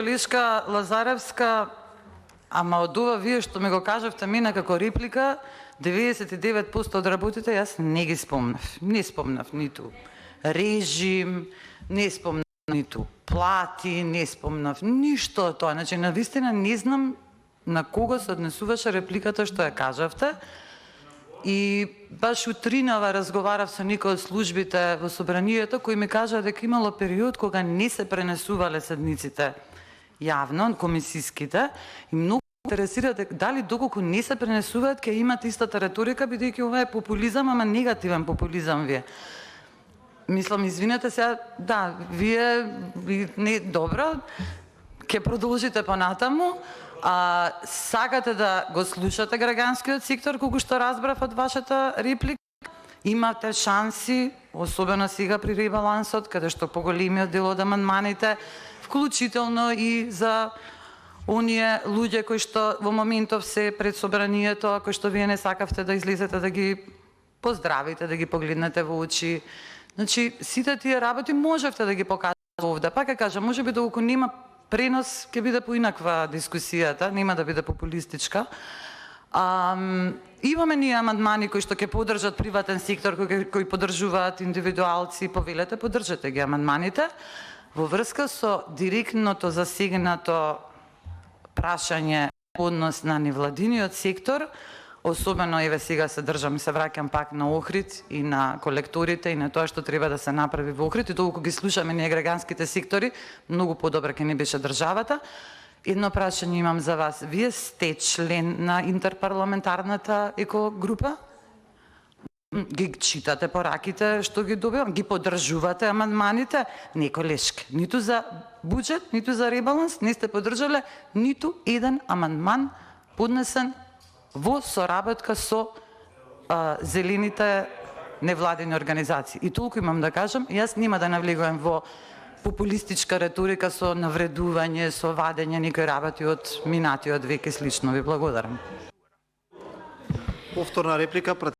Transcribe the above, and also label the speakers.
Speaker 1: Лишка Лазаревска, ама од ова вие што ми го кажавте мина како реплика, 99% од работите јас не ги спомнав. Не спомнав ниту режим, не спомнав ниту плати, не спомнав ништо од тоа. Значи, навистина не знам на кого се однесуваше репликата што ја кажавте. И баш утринава разговарав со некој од службите во собранието кои ми кажа дека имало период кога не се пренесувале седниците јавно, комисиските, и многу интересира дали доколку не се пренесуваат ќе имат истата реторика, бидејќи ова е популизам, ама негативен популизам вие. Мислам, извинете сега, да, вие не добро, ќе продолжите понатаму. Сакате да го слушате граѓанскиот сектор, колку што разбрав од вашата реплика. Имате шанси, особено сега при ребалансот, каде што поголемиот дел од амандманите, вклучително и за оние луѓе кои што во моментов се пред собранието, кои што вие не сакавте да излезете да ги поздравите, да ги погледнете во очи. Значи, сите тие работи можевте да ги покажете овде. Пак ќе кажам, можеби доколку нема пренос, ќе биде поинаква дискусијата, нема да биде популистичка. Имаме ние амандмани кои што ќе поддржат приватен сектор, кои поддржуваат индивидуалци, повелете, поддржате ги амандманите. Во врска со директното засегнато прашање однос на невладиниот сектор, особено еве сега се држам и се враќам пак на Охрид и на колекторите и на тоа што треба да се направи во Охрид, и толку ги слушаме ние граѓанските сектори, многу подобро ќе не беше државата. Едно прашање имам за вас. Вие сте член на интерпарламентарната екогрупа? Ги читате пораките што ги добивам, ги поддржувате амандманите, не колешке, ниту за буџет, ниту за ребаланс, не сте поддржале ниту еден амандман поднесен во соработка со зелените невладини организации. И толку имам да кажам, јас нема да навлегувам во популистичка реторика со навредување, со вадење некои работи од минатиот век и слично. Ви благодарам.
Speaker 2: Повторна реплика.